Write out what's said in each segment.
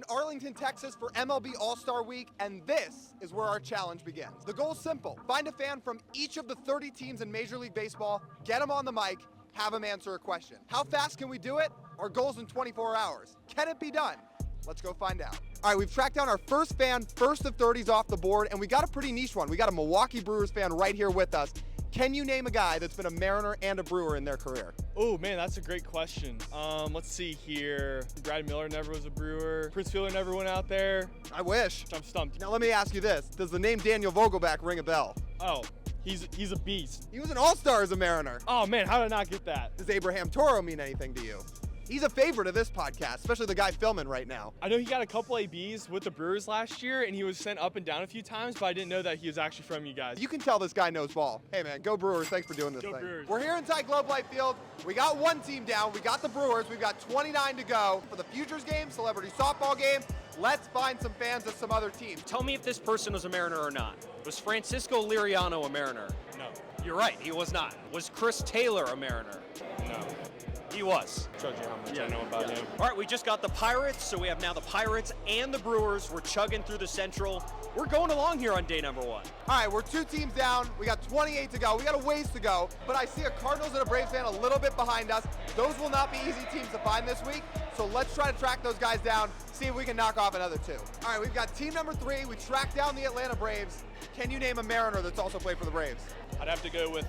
in Arlington, Texas for MLB All-Star Week, and this is where our challenge begins. The goal's simple. Find a fan from each of the 30 teams in Major League Baseball, get them on the mic, have them answer a question. How fast can we do it? Our goal's in 24 hours. Can it be done? Let's go find out. All right, we've tracked down our first fan, first of 30s off the board, and we got a pretty niche one. We got a Milwaukee Brewers fan right here with us. Can you name a guy that's been a Mariner and a Brewer in their career? Oh man, that's a great question. Let's see here. Brad Miller never was a Brewer. Prince Fielder never went out there. I wish. I'm stumped. Now let me ask you this. Does the name Daniel Vogelback ring a bell? Oh, he's a beast. He was an All-Star as a Mariner. Oh man, how did I not get that? Does Abraham Toro mean anything to you? He's a favorite of this podcast, especially the guy filming right now. I know he got a couple ABs with the Brewers last year, and he was sent up and down a few times, but I didn't know that he was actually from you guys. You can tell this guy knows ball. Hey man, go Brewers, thanks for doing this Go thing. Brewers. We're here inside Globe Life Field. We got one team down, we got the Brewers, we've got 29 to go. For the Futures game, celebrity softball game, let's find some fans of some other teams. Tell me if this person was a Mariner or not. Was Francisco Liriano a Mariner? No. You're right, he was not. Was Chris Taylor a Mariner? No. He was. Showed you how much I know about him. All right, we just got the Pirates, so we have now the Pirates and the Brewers. We're chugging through the Central. We're going along here on day number one. All right, we're two teams down. We got 28 to go. We got a ways to go, but I see a Cardinals and a Braves fan a little bit behind us. Those will not be easy teams to find this week, so let's try to track those guys down, see if we can knock off another two. All right, we've got team number 3. We tracked down the Atlanta Braves. Can you name a Mariner that's also played for the Braves? I'd have to go with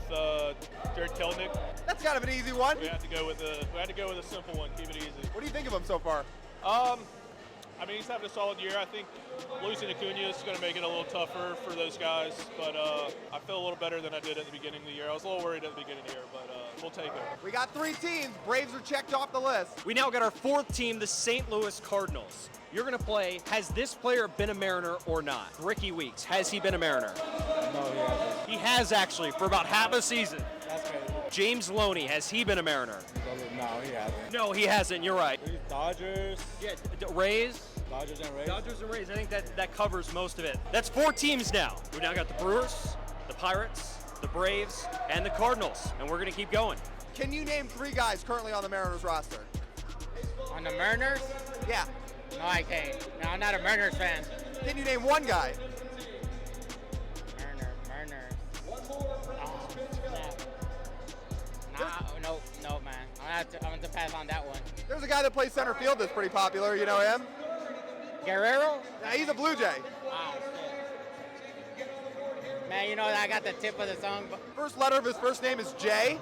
Jared Kelenic. That's kind of an easy one. We had to go with a simple one. Keep it easy. What do you think of him so far? I mean, he's having a solid year. I think losing Acuna is going to make it a little tougher for those guys. But I feel a little better than I did at the beginning of the year. I was a little worried at the beginning of the year, but we'll take it. We got 3 teams. Braves are checked off the list. We now got our 4th team, the St. Louis Cardinals. You're going to play, has this player been a Mariner or not? Ricky Weeks, has he been a Mariner? No, he hasn't. He has actually, for about half a season. That's crazy. James Loney, has he been a Mariner? No, he hasn't. No, he hasn't, you're right. Dodgers. Yeah, Rays? Dodgers and Rays. Dodgers and Rays, I think that covers most of it. That's 4 teams now. We've now got the Brewers, the Pirates, the Braves, and the Cardinals, and we're going to keep going. Can you name 3 guys currently on the Mariners roster? On the Mariners? Yeah. No, I can't. No, I'm not a Mariners fan. Can you name 1 guy? Mariners. Oh, no, man. I'm going to pass on that one. There's a guy that plays center field that's pretty popular. You know him? Guerrero? Yeah, he's a Blue Jay. Oh, shit. Man, you know I got the tip of the tongue. First letter of his first name is J.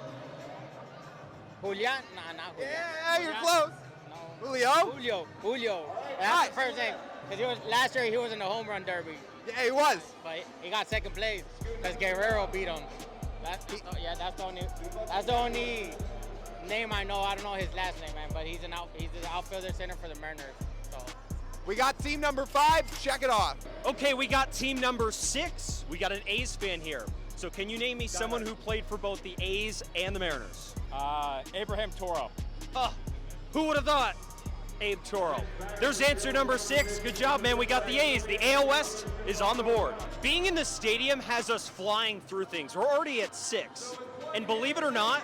Julian? Nah, not Julian. Yeah, you're Julian? close. No. Julio? Julio. That's the first name. Because last year he was in the home run derby. Yeah, he was. But he got second place because Guerrero beat him. That's the only name I know. I don't know his last name, man. But he's the outfielder center for the Mariners. So. We got team number 5. Check it off. Okay, we got team number 6. We got an A's fan here. So can you name me someone who played for both the A's and the Mariners? Abraham Toro. Who would have thought? Abe Toro. There's answer number 6. Good job, man. We got the A's. The AL West is on the board. Being in the stadium has us flying through things. We're already at 6. And believe it or not,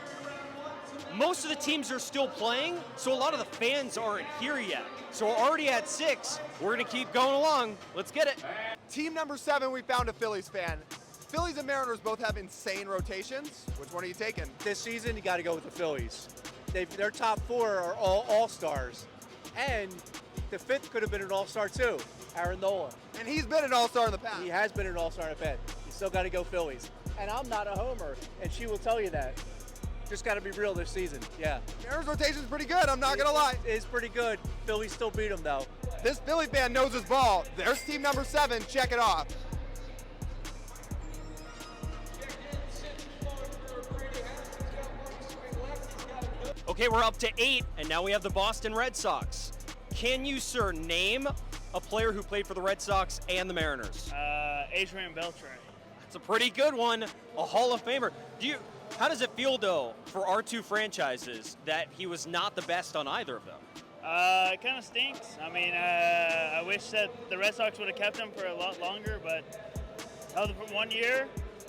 most of the teams are still playing, so a lot of the fans aren't here yet. So we're already at 6. We're going to keep going along. Let's get it. Team number 7, we found a Phillies fan. Phillies and Mariners both have insane rotations. Which one are you taking? This season, you got to go with the Phillies. Their top 4 are all All-Stars. And the 5th could have been an All-Star too, Aaron Nola. And he's been an All-Star in the past. He has been an All-Star in the past. You still got to go Phillies. And I'm not a homer, and she will tell you that. Just got to be real this season, yeah. Mariners rotation is pretty good, I'm not going to lie. It's pretty good. Phillies still beat them, though. This Philly fan knows his ball. There's team number 7. Check it off. Okay, we're up to 8, and now we have the Boston Red Sox. Can you, sir, name a player who played for the Red Sox and the Mariners? Adrian Beltre. That's a pretty good one, a Hall of Famer. How does it feel, though, for our 2 franchises that he was not the best on either of them? It kind of stinks. I mean, I wish that the Red Sox would have kept him for a lot longer, but held him for 1 year.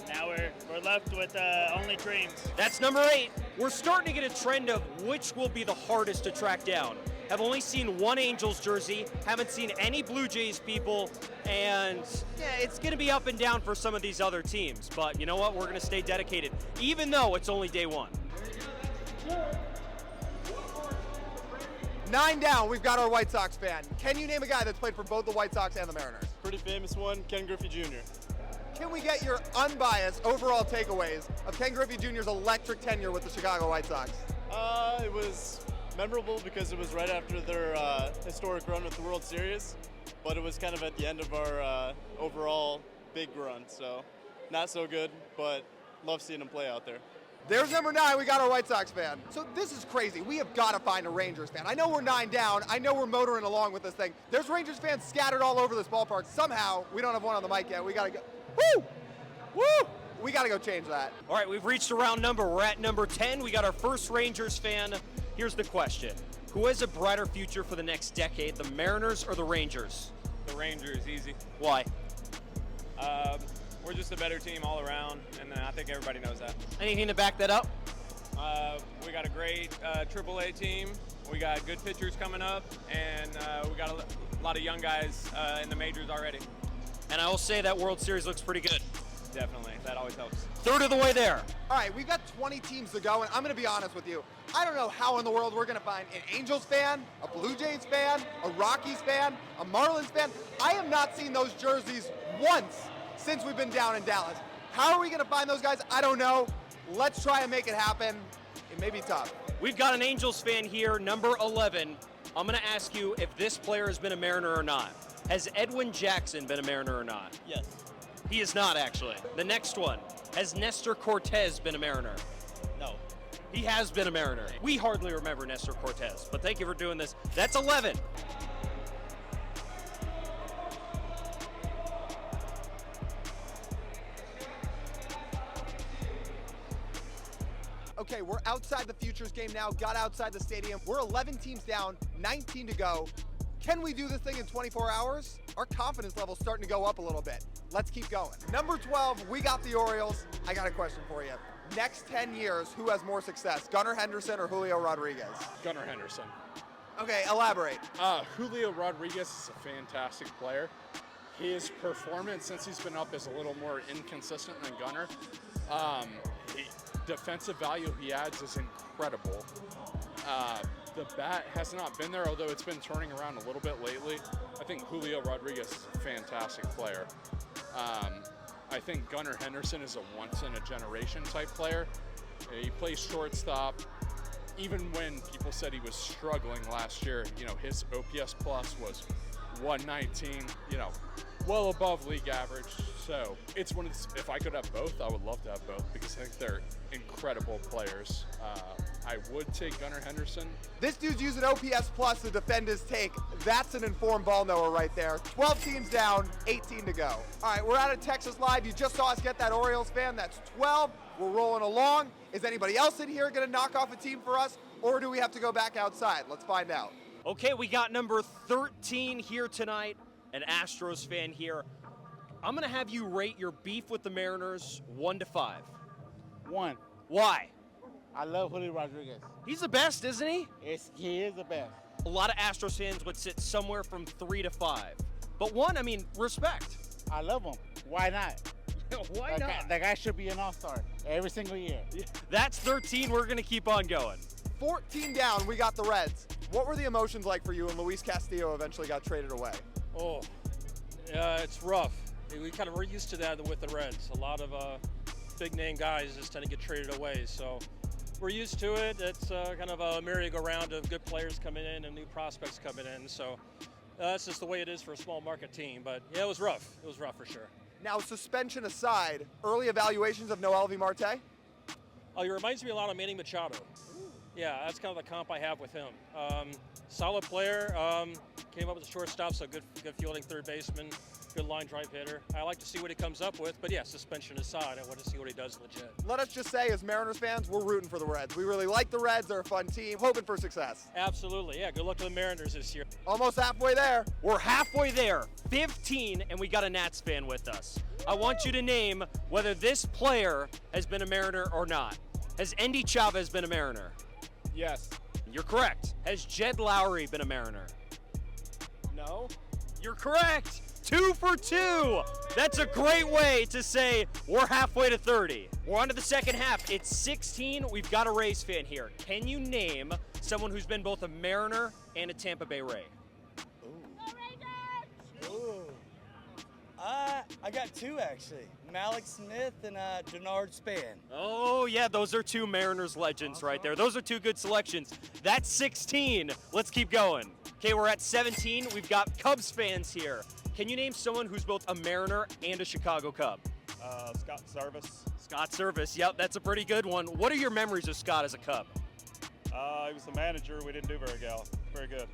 Now we're left with only dreams. That's number 8. We're starting to get a trend of which will be the hardest to track down. have only seen one Angels jersey, haven't seen any Blue Jays people, and yeah, it's going to be up and down for some of these other teams. But you know what? We're going to stay dedicated, even though it's only day one. 9 down, we've got our White Sox fan. Can you name a guy that's played for both the White Sox and the Mariners? Pretty famous one, Ken Griffey Jr. Can we get your unbiased overall takeaways of Ken Griffey Jr.'s electric tenure with the Chicago White Sox? It was memorable because it was right after their historic run with the World Series, but it was kind of at the end of our overall big run, so not so good, but love seeing them play out there. There's number 9, we got our White Sox fan. So this is crazy. We have got to find a Rangers fan. I know we're 9 down. I know we're motoring along with this thing. There's Rangers fans scattered all over this ballpark. Somehow, we don't have one on the mic yet. We got to go. Woo! Woo! We got to go change that. All right, we've reached a round number. We're at number 10. We got our first Rangers fan. Here's the question. Who has a brighter future for the next decade, the Mariners or the Rangers? The Rangers, easy. Why? We're just a better team all around, and I think everybody knows that. Anything to back that up? We got a great AAA team. We got good pitchers coming up, and we got a lot of young guys in the majors already. And I will say that World Series looks pretty good. Definitely, that always helps. Third of the way there. All right, we've got 20 teams to go, and I'm going to be honest with you. I don't know how in the world we're going to find an Angels fan, a Blue Jays fan, a Rockies fan, a Marlins fan. I have not seen those jerseys once since we've been down in Dallas. How are we going to find those guys? I don't know. Let's try and make it happen. It may be tough. We've got an Angels fan here, number 11. I'm going to ask you if this player has been a Mariner or not. Has Edwin Jackson been a Mariner or not? Yes. He is not, actually. The next one. Has Nestor Cortez been a Mariner? No. He has been a Mariner. We hardly remember Nestor Cortez, but thank you for doing this. That's 11. Okay, we're outside the Futures game now, got outside the stadium. We're 11 teams down, 19 to go. Can we do this thing in 24 hours? Our confidence level's starting to go up a little bit. Let's keep going. Number 12, we got the Orioles. I got a question for you. Next 10 years, who has more success, Gunnar Henderson or Julio Rodriguez? Gunnar Henderson. Okay, elaborate. Julio Rodriguez is a fantastic player. His performance since he's been up is a little more inconsistent than Gunnar. Defensive value he adds is incredible. The bat has not been there, although it's been turning around a little bit lately. I think Julio Rodriguez is a fantastic player. I think Gunnar Henderson is a once-in-a-generation type player. He plays shortstop. Even when people said he was struggling last year, his OPS plus was 119, well above league average. So it's one of the, if I could have both, I would love to have both because I think they're incredible players. I would take Gunnar Henderson. This dude's using OPS plus to defend his take. That's an informed ball knower right there. 12 teams down, 18 to go. All right, we're out of Texas Live. You just saw us get that Orioles fan. That's 12. We're rolling along. Is anybody else in here going to knock off a team for us, or do we have to go back outside? Let's find out. Okay, we got number 13 here tonight, an Astros fan here. I'm going to have you rate your beef with the Mariners 1 to 5. 1. Why? I love Julio Rodriguez. He's the best, isn't he? He is the best. A lot of Astros fans would sit somewhere from 3 to 5. But 1, I mean, respect. I love him. Why not? Why not? That guy should be an all-star every single year. That's 13. We're going to keep on going. 14 down, we got the Reds. What were the emotions like for you when Luis Castillo eventually got traded away? Oh, it's rough. We kind of were used to that with the Reds. A lot of big-name guys just tend to get traded away. So we're used to it. It's kind of a merry-go-round of good players coming in and new prospects coming in. So that's just the way it is for a small market team. But yeah, it was rough. It was rough for sure. Now, suspension aside, early evaluations of Noel V. Marte? Oh, he reminds me a lot of Manny Machado. Yeah, that's kind of the comp I have with him. Solid player, came up as a shortstop, so good fielding third baseman, good line drive hitter. I like to see what he comes up with, but yeah, suspension aside, I want to see what he does legit. Let us just say, as Mariners fans, we're rooting for the Reds. We really like the Reds. They're a fun team, hoping for success. Absolutely, yeah, good luck to the Mariners this year. Almost halfway there. We're halfway there, 15, and we got a Nats fan with us. I want you to name whether this player has been a Mariner or not. Has Endy Chavez been a Mariner? Yes. You're correct. Has Jed Lowry been a Mariner? No. You're correct. 2 for 2. That's a great way to say we're halfway to 30. We're on to the second half. It's 16. We've got a Rays fan here. Can you name someone who's been both a Mariner and a Tampa Bay Ray? I got two actually. Malik Smith and Denard Span. Oh, yeah, those are two Mariners legends right there. Those are two good selections. That's 16. Let's keep going. Okay, we're at 17. We've got Cubs fans here. Can you name someone who's both a Mariner and a Chicago Cub? Scott Service. Scott Service, yep, that's a pretty good one. What are your memories of Scott as a Cub? He was the manager. We didn't do very good.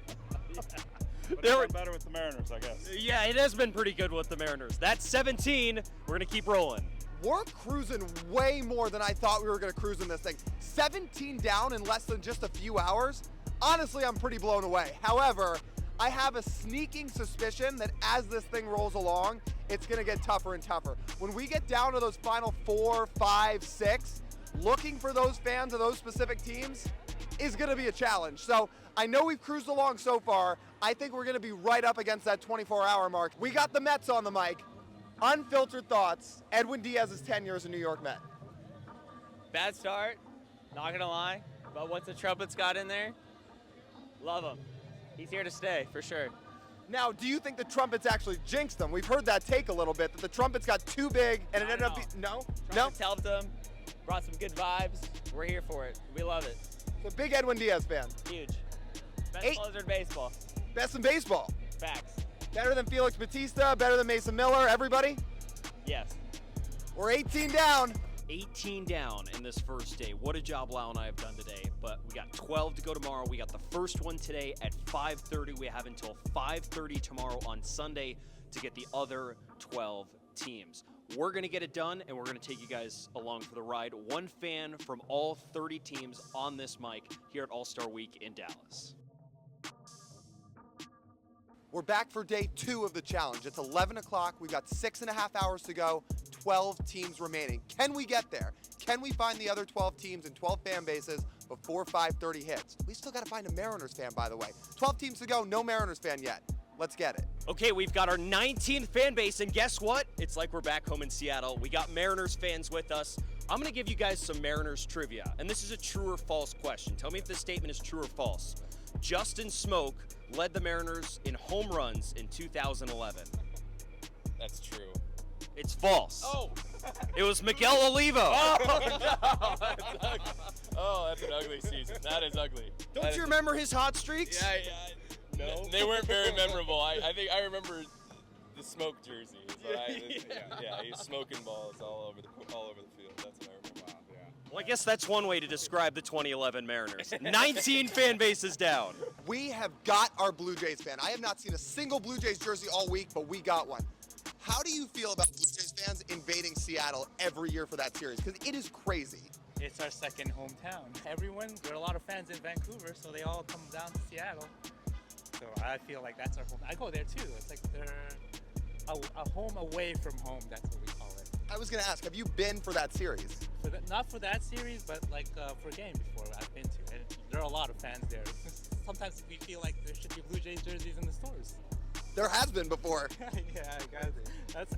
But There it's been better with the Mariners, I guess. Yeah, it has been pretty good with the Mariners. That's 17. We're going to keep rolling. We're cruising way more than I thought we were going to cruise in this thing. 17 down in less than just a few hours. Honestly, I'm pretty blown away. However, I have a sneaking suspicion that as this thing rolls along, it's going to get tougher and tougher. When we get down to those final 4, 5, 6, looking for those fans of those specific teams is going to be a challenge. So I know we've cruised along so far. I think we're going to be right up against that 24-hour mark. We got the Mets on the mic. Unfiltered thoughts. Edwin Diaz's tenure as a New York Met. Bad start, not gonna lie, but once the Trumpets got in there, love him. He's here to stay, for sure. Now, do you think the Trumpets actually jinxed them? We've heard that take a little bit, that the Trumpets got too big and it ended up being, no? Trumpets helped them, brought some good vibes. We're here for it. We love it. So big Edwin Diaz fan. Huge. Best closer in baseball. Best in baseball. Facts. Better than Felix Bautista, better than Mason Miller, everybody? Yes. We're 18 down. 18 down in this first day. What a job Lau and I have done today. But we got 12 to go tomorrow. We got the first one today at 5:30. We have until 5:30 tomorrow on Sunday to get the other 12 teams. We're going to get it done, and we're going to take you guys along for the ride. One fan from all 30 teams on this mic here at All-Star Week in Dallas. We're back for day 2 of the challenge. It's 11 o'clock. We've got 6.5 hours to go, 12 teams remaining. Can we get there? Can we find the other 12 teams and 12 fan bases before 5:30 hits? We still got to find a Mariners fan, by the way. 12 teams to go, no Mariners fan yet. Let's get it. Okay, we've got our 19th fan base, and guess what? It's like we're back home in Seattle. We got Mariners fans with us. I'm going to give you guys some Mariners trivia, and this is a true or false question. Tell me if this statement is true or false. Justin Smoak led the Mariners in home runs in 2011. That's true. It's false. Oh! It was Miguel Olivo. Oh, no! That's an ugly season. That is ugly. Don't you remember his hot streaks? Yeah. No. They weren't very memorable. I think I remember the smoke jersey. Yeah, he was smoking balls all over the field. That's what I remember. Wow, yeah. Well, I guess that's one way to describe the 2011 Mariners. 19 fan bases down. We have got our Blue Jays fan. I have not seen a single Blue Jays jersey all week, but we got one. How do you feel about Blue Jays fans invading Seattle every year for that series? Because it is crazy. It's our second hometown. There are a lot of fans in Vancouver, so they all come down to Seattle. So I feel like that's our home. I go there too. It's like they're a home away from home. That's what we call it. I was going to ask, have you been for that series? Not for that series, but like for a game before I've been to. And there are a lot of fans there. Sometimes we feel like there should be Blue Jays jerseys in the stores. There has been before. Yeah,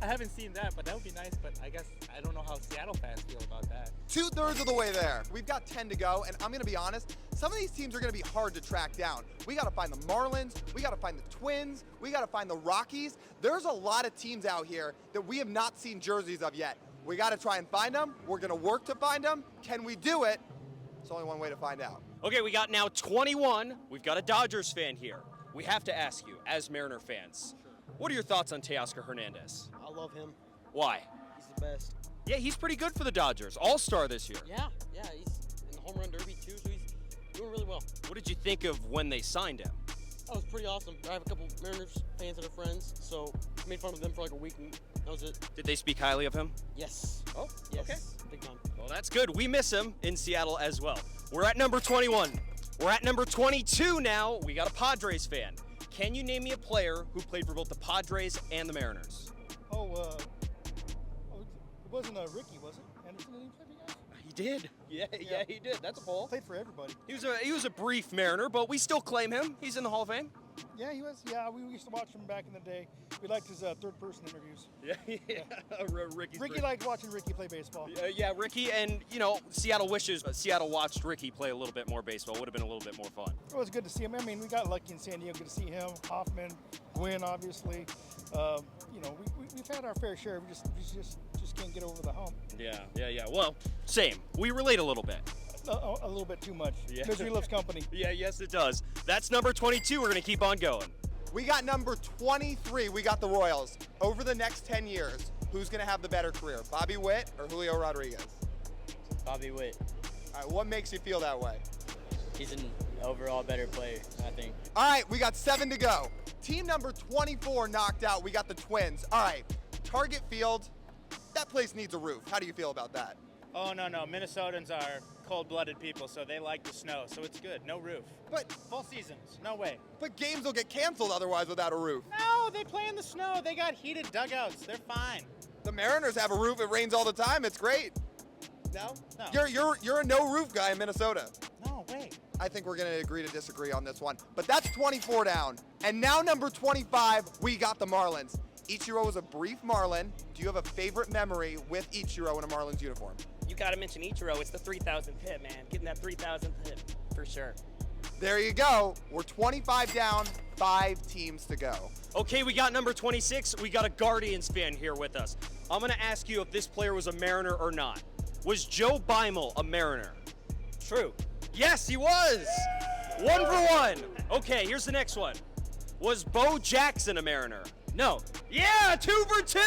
I haven't seen that, but that would be nice. But I guess I don't know how Seattle fans feel about that. 2/3 of the way there. We've got 10 to go, and I'm going to be honest, some of these teams are going to be hard to track down. We got to find the Marlins. We got to find the Twins. We got to find the Rockies. There's a lot of teams out here that we have not seen jerseys of yet. We got to try and find them. We're going to work to find them. Can we do it? There's only one way to find out. Okay, we got now 21. We've got a Dodgers fan here. We have to ask you, as Mariner fans, what are your thoughts on Teoscar Hernandez? I love him. Why? He's the best. Yeah, he's pretty good for the Dodgers. All-Star this year. Yeah, he's in the home run derby too, so he's doing really well. What did you think of when they signed him? That was pretty awesome. I have a couple Mariners fans that are friends, so I made fun of them for like a week, and that was it. Did they speak highly of him? Yes. Oh, yes. Okay. Big time. Well, that's good. We miss him in Seattle as well. We're at number 21. We're at number 22 now. We got a Padres fan. Can you name me a player who played for both the Padres and the Mariners? It wasn't Ricky, was it? Anderson that he played for you guys? He did. Yeah, he did. That's a poll. Played for everybody. He was a brief Mariner, but we still claim him. He's in the Hall of Fame. Yeah, he was. Yeah, we used to watch him back in the day. We liked his third-person interviews. Ricky liked watching Ricky play baseball. Yeah, Ricky, and Seattle wishes Seattle watched Ricky play a little bit more baseball. Would have been a little bit more fun. It was good to see him. I mean, we got lucky in San Diego to see him, Hoffman, Gwynn, obviously. We've had our fair share. We just can't get over the hump. Yeah. Well, same. We relate a little bit. A little bit too much. Yeah. Misery loves company. Yeah, yes it does. That's number 22. We're going to keep on going. We got number 23. We got the Royals. Over the next 10 years, who's going to have the better career, Bobby Witt or Julio Rodriguez? Bobby Witt. All right, what makes you feel that way? He's an overall better player, I think. All right, we got 7 to go. Team number 24 knocked out. We got the Twins. All right, Target Field, that place needs a roof. How do you feel about that? Oh, no. Minnesotans are cold-blooded people, so they like the snow, so it's good. No roof. But full seasons, no way. But games will get canceled otherwise without a roof. No, they play in the snow. They got heated dugouts. They're fine. The Mariners have a roof. It rains all the time. It's great. No? No. You're a no roof guy in Minnesota. No, way. I think we're going to agree to disagree on this one. But that's 24 down. And now number 25, we got the Marlins. Ichiro was a brief Marlin. Do you have a favorite memory with Ichiro in a Marlins uniform? You got to mention Ichiro. It's the 3,000th hit, man. Getting that 3,000th hit for sure. There you go. We're 25 down, 5 teams to go. Okay, we got number 26. We got a Guardians fan here with us. I'm going to ask you if this player was a Mariner or not. Was Joe Beimel a Mariner? True. Yes, he was. 1 for 1. Okay, here's the next one. Was Bo Jackson a Mariner? No. Yeah, 2 for 2.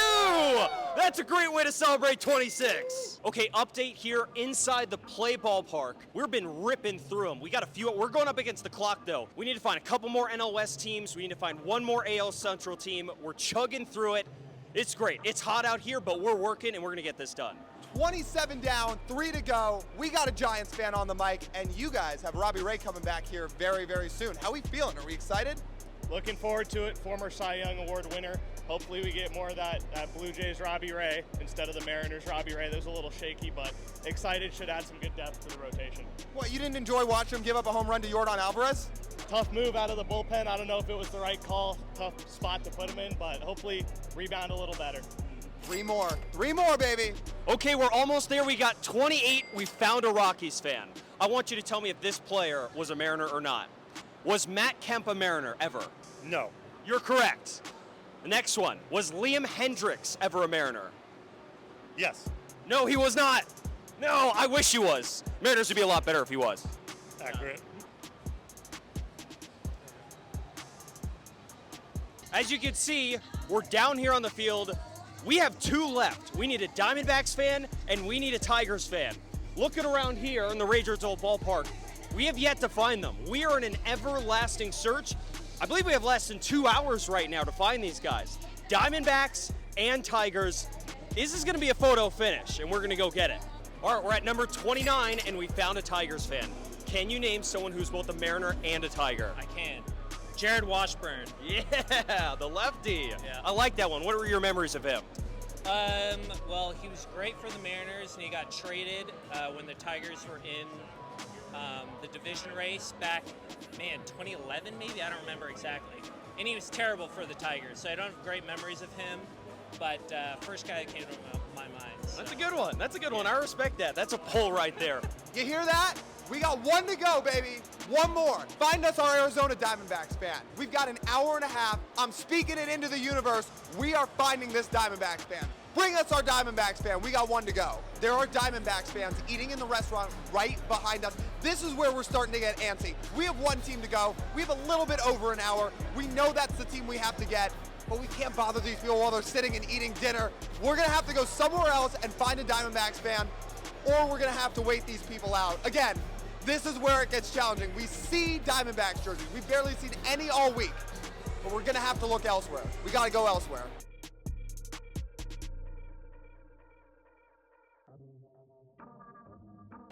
That's a great way to celebrate 26. Okay, update here inside the play ballpark. We've been ripping through them. We got a few. We're going up against the clock, though. We need to find a couple more NL West teams. We need to find one more AL Central team. We're chugging through it. It's great. It's hot out here, but we're working, and we're going to get this done. 27 down, 3 to go. We got a Giants fan on the mic, and you guys have Robbie Ray coming back here very, very soon. How are we feeling? Are we excited? Looking forward to it. Former Cy Young Award winner. Hopefully we get more of that Blue Jays Robbie Ray instead of the Mariners Robbie Ray. That was a little shaky, but excited. Should add some good depth to the rotation. What, you didn't enjoy watching him give up a home run to Yordan Alvarez? Tough move out of the bullpen. I don't know if it was the right call. Tough spot to put him in, but hopefully rebound a little better. 3 more, baby. Okay, we're almost there. We got 28. We found a Rockies fan. I want you to tell me if this player was a Mariner or not. Was Matt Kemp a Mariner ever? No. You're correct. The next one. Was Liam Hendricks ever a Mariner? Yes. No, he was not. No, I wish he was. Mariners would be a lot better if he was. Accurate. As you can see, we're down here on the field. We have 2 left. We need a Diamondbacks fan and we need a Tigers fan. Looking around here in the Rangers Old Ballpark, we have yet to find them. We are in an everlasting search. I believe we have less than 2 hours right now to find these guys. Diamondbacks and Tigers. This is going to be a photo finish, and we're going to go get it. All right, we're at number 29, and we found a Tigers fan. Can you name someone who's both a Mariner and a Tiger? I can. Jared Washburn. Yeah, the lefty. Yeah. I like that one. What were your memories of him? Well, he was great for the Mariners, and he got traded when the Tigers were in the division race back, 2011 maybe? I don't remember exactly. And he was terrible for the Tigers, so I don't have great memories of him, but first guy that came to my mind. So. That's a good one. That's a good one. I respect that. That's a pull right there. You hear that? We got 1 to go, baby. 1 more. Find us our Arizona Diamondbacks fan. We've got an hour and a half. I'm speaking it into the universe. We are finding this Diamondbacks fan. Bring us our Diamondbacks fan. We got 1 to go. There are Diamondbacks fans eating in the restaurant right behind us. This is where we're starting to get antsy. We have 1 team to go. We have a little bit over an hour. We know that's the team we have to get, but we can't bother these people while they're sitting and eating dinner. We're going to have to go somewhere else and find a Diamondbacks fan, or we're going to have to wait these people out. Again, this is where it gets challenging. We see Diamondbacks jerseys. We've barely seen any all week, but we're going to have to look elsewhere. We got to go elsewhere.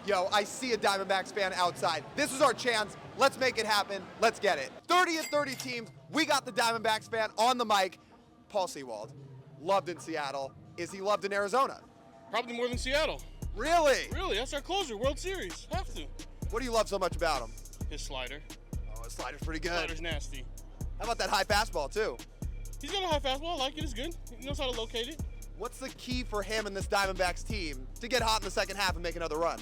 Yo, I see a Diamondbacks fan outside. This is our chance. Let's make it happen. Let's get it. 30 and 30 teams. We got the Diamondbacks fan on the mic. Paul Sewald, loved in Seattle. Is he loved in Arizona? Probably more than Seattle. Really? Really, that's our closer, World Series. Have to. What do you love so much about him? His slider. Oh, his slider's pretty good. Slider's nasty. How about that high fastball, too? He's got a high fastball. I like it. It's good. He knows how to locate it. What's the key for him and this Diamondbacks team to get hot in the second half and make another run?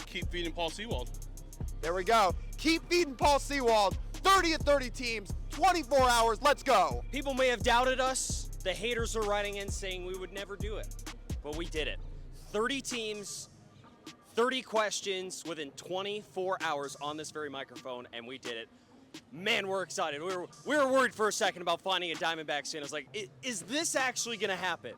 Keep feeding Paul Sewald. There we go. Keep feeding Paul Sewald. 30 at 30 teams, 24 hours. Let's go. People may have doubted us. The haters are writing in saying we would never do it, but we did it. 30 teams, 30 questions within 24 hours on this very microphone, and we did it. Man, we're excited. We were worried for a second about finding a Diamondbacks fan. I was like, is this actually going to happen?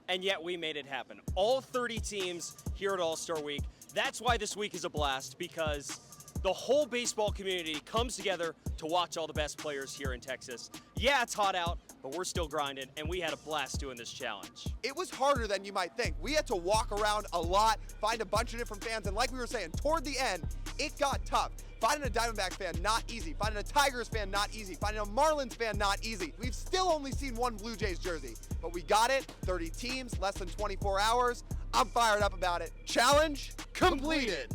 And yet we made it happen. All 30 teams here at All-Star Week. That's why this week is a blast, because the whole baseball community comes together to watch all the best players here in Texas. Yeah, it's hot out, but we're still grinding, and we had a blast doing this challenge. It was harder than you might think. We had to walk around a lot, find a bunch of different fans, and like we were saying, toward the end, it got tough. Finding a Diamondback fan, not easy. Finding a Tigers fan, not easy. Finding a Marlins fan, not easy. We've still only seen one Blue Jays jersey, but we got it. 30 teams, less than 24 hours. I'm fired up about it. Challenge completed.